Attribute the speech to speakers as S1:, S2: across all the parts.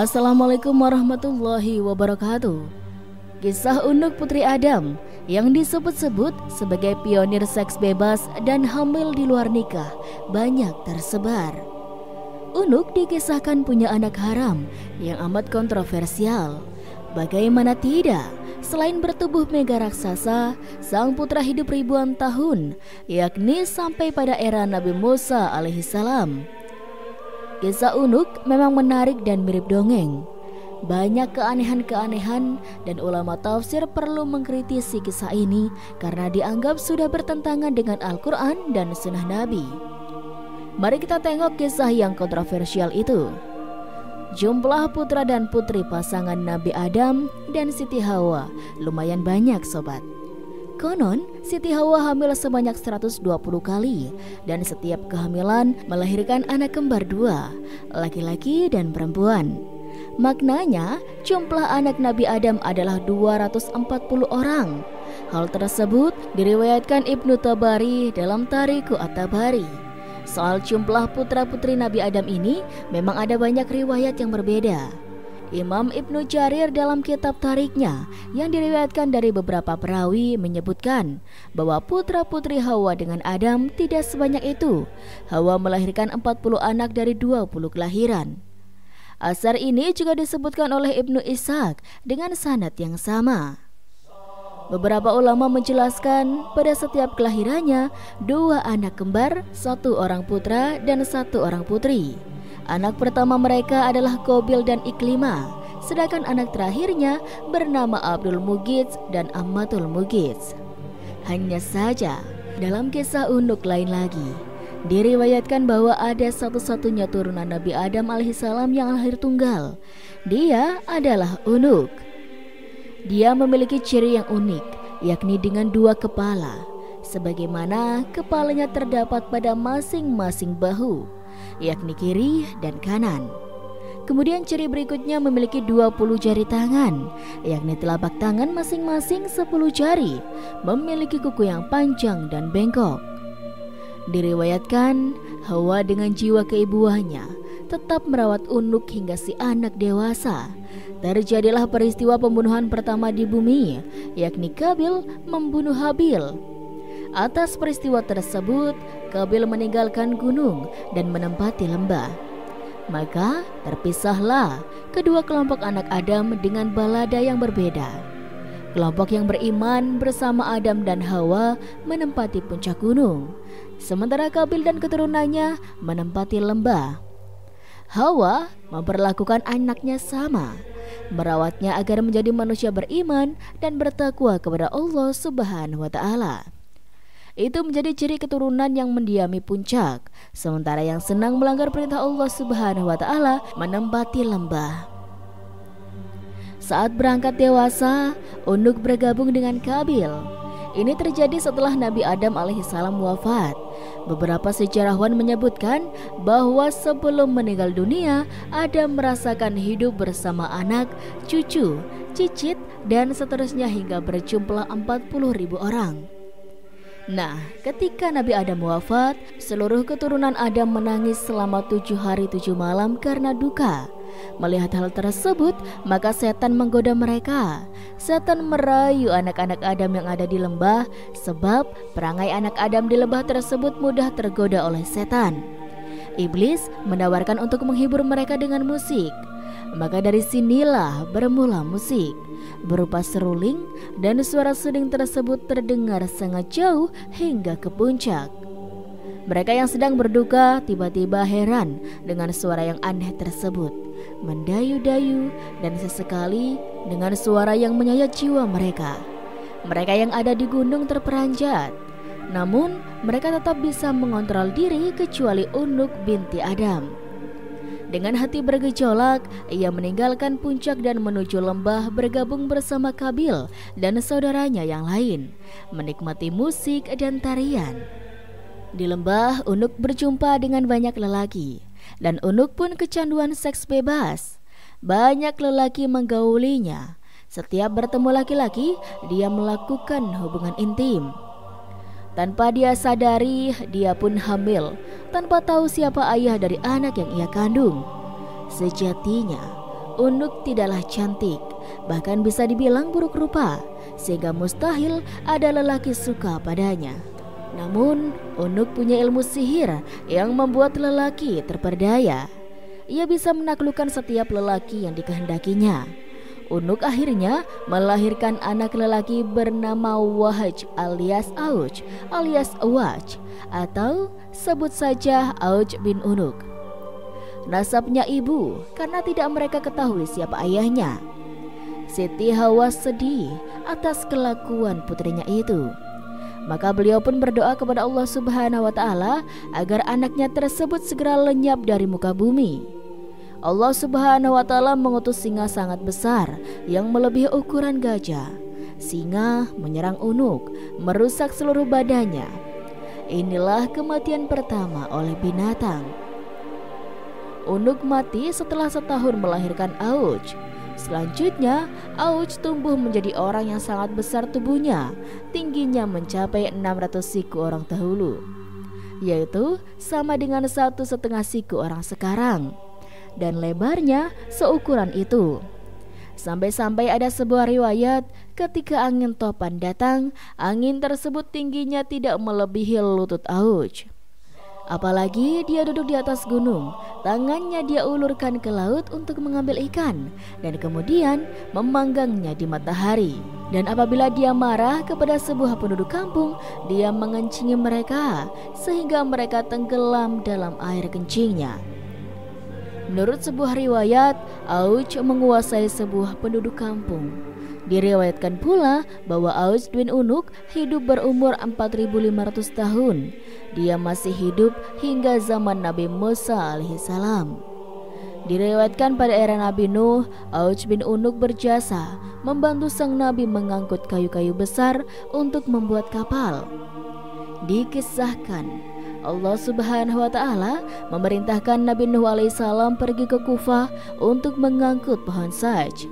S1: Assalamualaikum warahmatullahi wabarakatuh. Kisah Unuk Putri Adam yang disebut-sebut sebagai pionir seks bebas dan hamil di luar nikah banyak tersebar. Unuk dikisahkan punya anak haram yang amat kontroversial. Bagaimana tidak, selain bertubuh mega raksasa, sang putra hidup ribuan tahun, yakni sampai pada era Nabi Musa alaihissalam. Kisah Unuk memang menarik dan mirip dongeng. Banyak keanehan-keanehan dan ulama tafsir perlu mengkritisi kisah ini karena dianggap sudah bertentangan dengan Al-Quran dan Sunnah Nabi. Mari kita tengok kisah yang kontroversial itu. Jumlah putra dan putri pasangan Nabi Adam dan Siti Hawa lumayan banyak sobat. Konon, Siti Hawa hamil sebanyak 120 kali dan setiap kehamilan melahirkan anak kembar dua, laki-laki dan perempuan. Maknanya, jumlah anak Nabi Adam adalah 240 orang. Hal tersebut diriwayatkan Ibnu Tabari dalam Tariku At-Tabari. Soal jumlah putra-putri Nabi Adam ini memang ada banyak riwayat yang berbeda. Imam Ibnu Jarir dalam kitab Tariknya yang diriwayatkan dari beberapa perawi menyebutkan bahwa putra-putri Hawa dengan Adam tidak sebanyak itu. Hawa melahirkan 40 anak dari 20 kelahiran. Asar ini juga disebutkan oleh Ibnu Ishaq dengan sanad yang sama. Beberapa ulama menjelaskan pada setiap kelahirannya 2 anak kembar, 1 orang putra dan 1 orang putri. Anak pertama mereka adalah Qabil dan Iklimah, sedangkan anak terakhirnya bernama Abdul Mughits dan Ammatul Mughits. Hanya saja, dalam kisah Unuk lain lagi, diriwayatkan bahwa ada satu-satunya turunan Nabi Adam alaihissalam yang lahir tunggal. Dia adalah Unuk. Dia memiliki ciri yang unik, yakni dengan 2 kepala, sebagaimana kepalanya terdapat pada masing-masing bahu, yakni kiri dan kanan. Kemudian ciri berikutnya memiliki 20 jari tangan, yakni telapak tangan masing-masing 10 jari, memiliki kuku yang panjang dan bengkok. Diriwayatkan Hawa dengan jiwa keibuannya tetap merawat Unuk hingga si anak dewasa. Terjadilah peristiwa pembunuhan pertama di bumi, yakni Qabil membunuh Habil. Atas peristiwa tersebut, Qabil meninggalkan gunung dan menempati lembah. Maka terpisahlah kedua kelompok anak Adam dengan balada yang berbeda. Kelompok yang beriman bersama Adam dan Hawa menempati puncak gunung, sementara Qabil dan keturunannya menempati lembah. Hawa memperlakukan anaknya sama, merawatnya agar menjadi manusia beriman dan bertakwa kepada Allah Subhanahu wa Ta'ala. Itu menjadi ciri keturunan yang mendiami puncak, sementara yang senang melanggar perintah Allah Subhanahu wa Ta'ala menempati lembah. Saat berangkat dewasa, Unuk bergabung dengan Qabil. Ini terjadi setelah Nabi Adam alaihissalam wafat. Beberapa sejarawan menyebutkan bahwa sebelum meninggal dunia, Adam merasakan hidup bersama anak, cucu, cicit, dan seterusnya hingga berjumlah 40.000 orang. Nah, ketika Nabi Adam wafat, seluruh keturunan Adam menangis selama 7 hari 7 malam karena duka. Melihat hal tersebut, maka setan menggoda mereka. Setan merayu anak-anak Adam yang ada di lembah, sebab perangai anak Adam di lembah tersebut mudah tergoda oleh setan. Iblis menawarkan untuk menghibur mereka dengan musik. Maka dari sinilah bermula musik berupa seruling, dan suara seruling tersebut terdengar sangat jauh hingga ke puncak. Mereka yang sedang berduka tiba-tiba heran dengan suara yang aneh tersebut, mendayu-dayu dan sesekali dengan suara yang menyayat jiwa mereka. Mereka yang ada di gunung terperanjat, namun mereka tetap bisa mengontrol diri kecuali Unuk binti Adam. Dengan hati bergejolak, ia meninggalkan puncak dan menuju lembah bergabung bersama Qabil dan saudaranya yang lain, menikmati musik dan tarian. Di lembah, Unuk berjumpa dengan banyak lelaki, dan Unuk pun kecanduan seks bebas. Banyak lelaki menggaulinya. Setiap bertemu laki-laki, dia melakukan hubungan intim. Tanpa dia sadari, dia pun hamil, tanpa tahu siapa ayah dari anak yang ia kandung. Sejatinya, Unuk tidaklah cantik, bahkan bisa dibilang buruk rupa, sehingga mustahil ada lelaki suka padanya. Namun, Unuk punya ilmu sihir yang membuat lelaki terperdaya. Ia bisa menaklukkan setiap lelaki yang dikehendakinya. Unuk akhirnya melahirkan anak lelaki bernama Wahaj alias Auj alias Waj, atau sebut saja Auj bin Unuk. Nasabnya ibu karena tidak mereka ketahui siapa ayahnya. Siti Hawa sedih atas kelakuan putrinya itu. Maka beliau pun berdoa kepada Allah Subhanahu wa Ta'ala agar anaknya tersebut segera lenyap dari muka bumi. Allah Subhanahu wa Ta'ala mengutus singa sangat besar yang melebihi ukuran gajah. Singa menyerang Unuk, merusak seluruh badannya. Inilah kematian pertama oleh binatang. Unuk mati setelah setahun melahirkan Auj. Selanjutnya, Auj tumbuh menjadi orang yang sangat besar tubuhnya, tingginya mencapai 600 siku orang dahulu, yaitu sama dengan 1,5 siku orang sekarang, dan lebarnya seukuran itu. Sampai-sampai ada sebuah riwayat ketika angin topan datang, angin tersebut tingginya tidak melebihi lutut Auj. Apalagi dia duduk di atas gunung, tangannya dia ulurkan ke laut untuk mengambil ikan dan kemudian memanggangnya di matahari. Dan apabila dia marah kepada sebuah penduduk kampung, dia mengencingi mereka sehingga mereka tenggelam dalam air kencingnya. Menurut sebuah riwayat, Auj menguasai sebuah penduduk kampung. Diriwayatkan pula bahwa Auj bin Unuk hidup berumur 4.500 tahun. Dia masih hidup hingga zaman Nabi Musa alaihissalam. Diriwayatkan pada era Nabi Nuh, Auj bin Unuk berjasa membantu sang Nabi mengangkut kayu-kayu besar untuk membuat kapal. Dikisahkan Allah Subhanahu wa Ta'ala memerintahkan Nabi Nuh alaihissalam pergi ke Kufah untuk mengangkut pohon saj.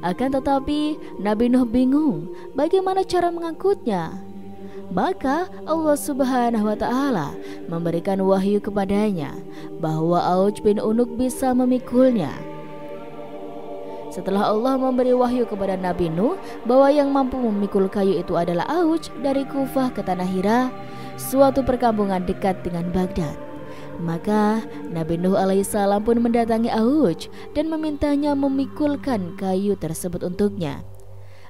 S1: Akan tetapi Nabi Nuh bingung bagaimana cara mengangkutnya. Maka Allah Subhanahu wa Ta'ala memberikan wahyu kepadanya bahwa Auj bin Unuk bisa memikulnya. Setelah Allah memberi wahyu kepada Nabi Nuh bahwa yang mampu memikul kayu itu adalah Auj dari Kufah ke tanah Hira, suatu perkampungan dekat dengan Baghdad, maka Nabi Nuh alaihissalam pun mendatangi Auj dan memintanya memikulkan kayu tersebut untuknya.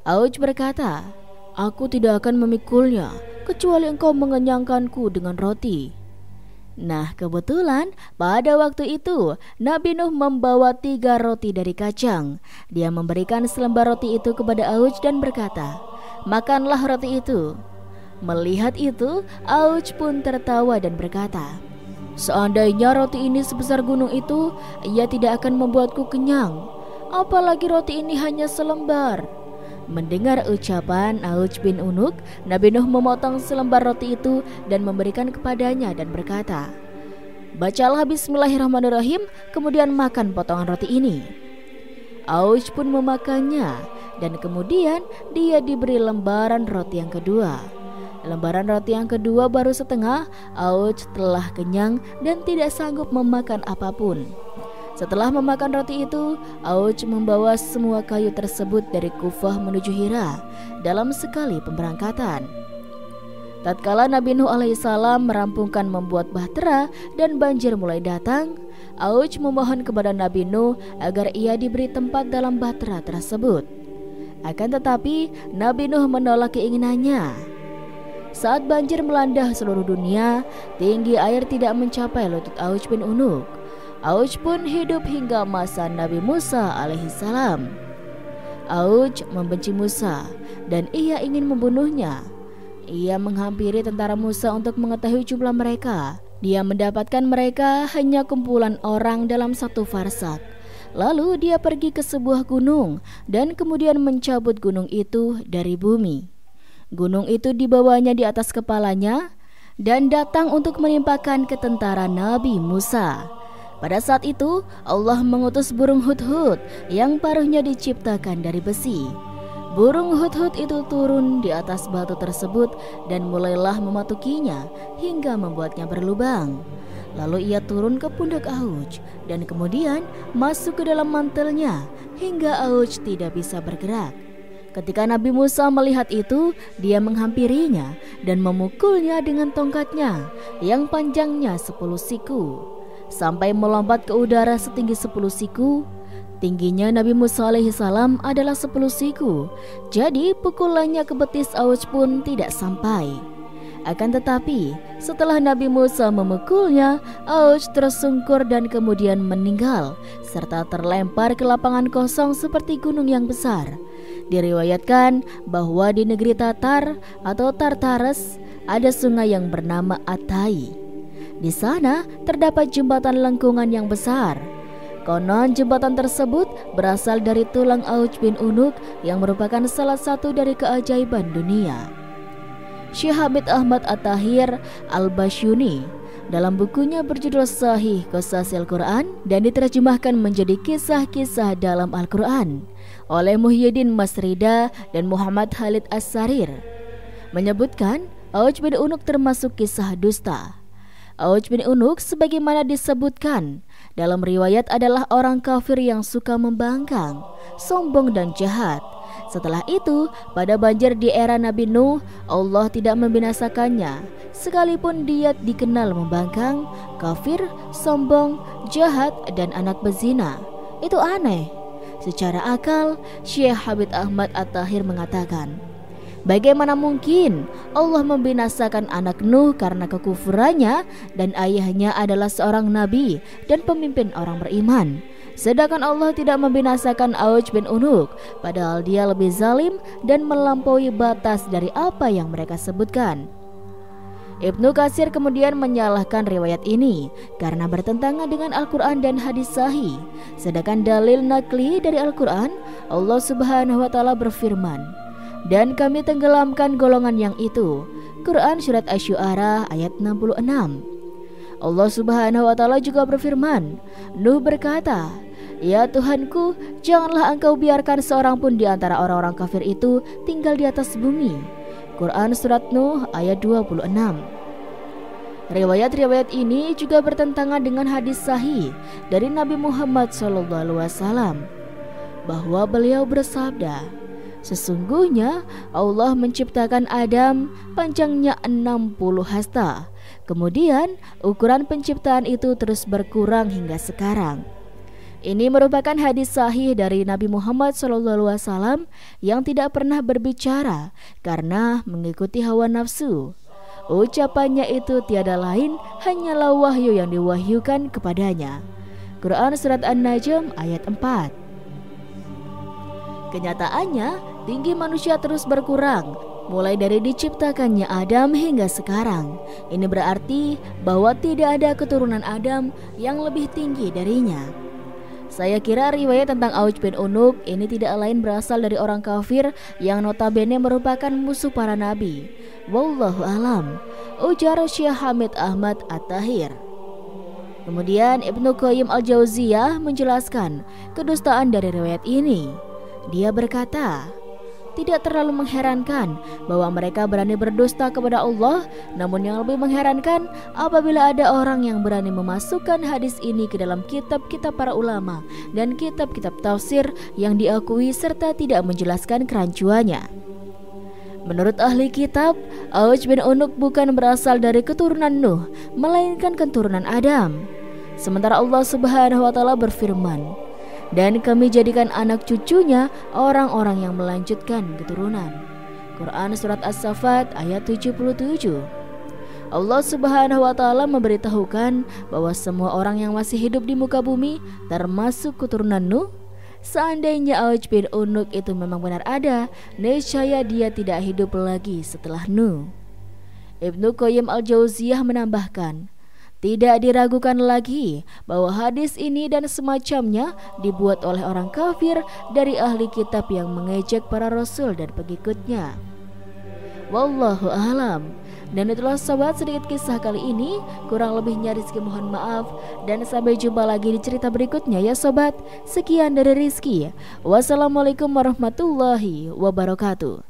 S1: Auj berkata, "Aku tidak akan memikulnya kecuali engkau mengenyangkanku dengan roti." Nah, kebetulan pada waktu itu Nabi Nuh membawa 3 roti dari kacang. Dia memberikan selembar roti itu kepada Auj dan berkata, "Makanlah roti itu." Melihat itu, Auj pun tertawa dan berkata, "Seandainya roti ini sebesar gunung itu, ia tidak akan membuatku kenyang. Apalagi roti ini hanya selembar." Mendengar ucapan Auj bin Unuk, Nabi Nuh memotong selembar roti itu dan memberikan kepadanya dan berkata, "Bacalah Bismillahirrahmanirrahim, kemudian makan potongan roti ini." Auj pun memakannya dan kemudian dia diberi lembaran roti yang kedua. Lembaran roti yang kedua baru setengah, Auj telah kenyang dan tidak sanggup memakan apapun. Setelah memakan roti itu, Auj membawa semua kayu tersebut dari Kufah menuju Hira dalam sekali pemberangkatan. Tatkala Nabi Nuh alaihissalam merampungkan membuat bahtera dan banjir mulai datang, Auj memohon kepada Nabi Nuh agar ia diberi tempat dalam bahtera tersebut. Akan tetapi Nabi Nuh menolak keinginannya. Saat banjir melanda seluruh dunia, tinggi air tidak mencapai lutut Auj bin Unuk. Auj pun hidup hingga masa Nabi Musa alaihissalam. Auj membenci Musa dan ia ingin membunuhnya. Ia menghampiri tentara Musa untuk mengetahui jumlah mereka. Dia mendapatkan mereka hanya kumpulan orang dalam 1 farsak. Lalu dia pergi ke sebuah gunung dan kemudian mencabut gunung itu dari bumi. Gunung itu dibawanya di atas kepalanya dan datang untuk menimpakan ke tentara Nabi Musa. Pada saat itu Allah mengutus burung hudhud yang paruhnya diciptakan dari besi. Burung hudhud itu turun di atas batu tersebut dan mulailah mematukinya hingga membuatnya berlubang. Lalu ia turun ke pundak Auj dan kemudian masuk ke dalam mantelnya hingga Auj tidak bisa bergerak. Ketika Nabi Musa melihat itu, dia menghampirinya dan memukulnya dengan tongkatnya yang panjangnya 10 siku sampai melompat ke udara setinggi 10 siku. Tingginya Nabi Musa alaihissalam adalah 10 siku, jadi pukulannya ke betis Auj pun tidak sampai. Akan tetapi, setelah Nabi Musa memukulnya, Auj tersungkur dan kemudian meninggal, serta terlempar ke lapangan kosong seperti gunung yang besar. Diriwayatkan bahwa di negeri Tatar atau Tartares ada sungai yang bernama Atai. Di sana terdapat jembatan lengkungan yang besar. Konon jembatan tersebut berasal dari tulang Auj bin Unuk yang merupakan salah satu dari keajaiban dunia. Syekh Hamid Ahmad At-Tahir Al-Basyuni dalam bukunya berjudul Sahih Qasasil Quran dan diterjemahkan menjadi kisah-kisah dalam Al-Quran oleh Muhyiddin Masrida dan Muhammad Khalid As-Sarir menyebutkan Auj bin Unuk termasuk kisah dusta. Auj bin Unuk sebagaimana disebutkan dalam riwayat adalah orang kafir yang suka membangkang, sombong dan jahat. Setelah itu, pada banjir di era Nabi Nuh, Allah tidak membinasakannya, sekalipun dia dikenal membangkang, kafir, sombong, jahat, dan anak bezina. Itu aneh. Secara akal, Syekh Hamid Ahmad At-Tahir mengatakan, bagaimana mungkin Allah membinasakan anak Nuh karena kekufurannya dan ayahnya adalah seorang nabi dan pemimpin orang beriman, sedangkan Allah tidak membinasakan Auj bin Unuk, padahal dia lebih zalim dan melampaui batas dari apa yang mereka sebutkan. Ibnu Katsir kemudian menyalahkan riwayat ini karena bertentangan dengan Al-Quran dan hadis sahih. Sedangkan dalil nakli dari Al-Quran, Allah Subhanahu wa Ta'ala berfirman, dan kami tenggelamkan golongan yang itu. Quran Surat Asy-Syu'ara ayat 66. Allah Subhanahu wa Ta'ala juga berfirman, Nuh berkata, ya Tuhanku, janganlah engkau biarkan seorang pun di antara orang-orang kafir itu tinggal di atas bumi. Quran Surat Nuh ayat 26. Riwayat-riwayat ini juga bertentangan dengan hadis sahih dari Nabi Muhammad SAW bahwa beliau bersabda, sesungguhnya Allah menciptakan Adam panjangnya 60 hasta. Kemudian ukuran penciptaan itu terus berkurang hingga sekarang. Ini merupakan hadis sahih dari Nabi Muhammad SAW yang tidak pernah berbicara karena mengikuti hawa nafsu. Ucapannya itu tiada lain hanyalah wahyu yang diwahyukan kepadanya. Quran Surat An-Najm ayat 4. Kenyataannya, tinggi manusia terus berkurang, mulai dari diciptakannya Adam hingga sekarang. Ini berarti bahwa tidak ada keturunan Adam yang lebih tinggi darinya. Saya kira riwayat tentang Auj bin Unuk ini tidak lain berasal dari orang kafir yang notabene merupakan musuh para nabi. Wallahu alam, ujar Syekh Hamid Ahmad At-Tahir. Kemudian Ibnu Qayyim Al-Jauziyah menjelaskan kedustaan dari riwayat ini. Dia berkata, tidak terlalu mengherankan bahwa mereka berani berdusta kepada Allah, namun yang lebih mengherankan apabila ada orang yang berani memasukkan hadis ini ke dalam kitab-kitab para ulama dan kitab-kitab tafsir yang diakui serta tidak menjelaskan kerancuannya. Menurut ahli kitab, Auj bin Unuk bukan berasal dari keturunan Nuh, melainkan keturunan Adam. Sementara Allah Subhanahu wa Ta'ala berfirman, dan kami jadikan anak cucunya orang-orang yang melanjutkan keturunan. Quran Surat As-Saffat ayat 77. Allah Subhanahu wa Ta'ala memberitahukan bahwa semua orang yang masih hidup di muka bumi termasuk keturunan Nuh. Seandainya Auj bin Unuk itu memang benar ada, niscaya dia tidak hidup lagi setelah Nuh. Ibnu Qayyim Al-Jauziyah menambahkan, tidak diragukan lagi bahwa hadis ini dan semacamnya dibuat oleh orang kafir dari ahli kitab yang mengejek para rasul dan pengikutnya. Wallahu a'lam. Dan itulah sobat sedikit kisah kali ini, kurang lebihnya Rizky mohon maaf, dan sampai jumpa lagi di cerita berikutnya ya sobat. Sekian dari Rizky. Wassalamualaikum warahmatullahi wabarakatuh.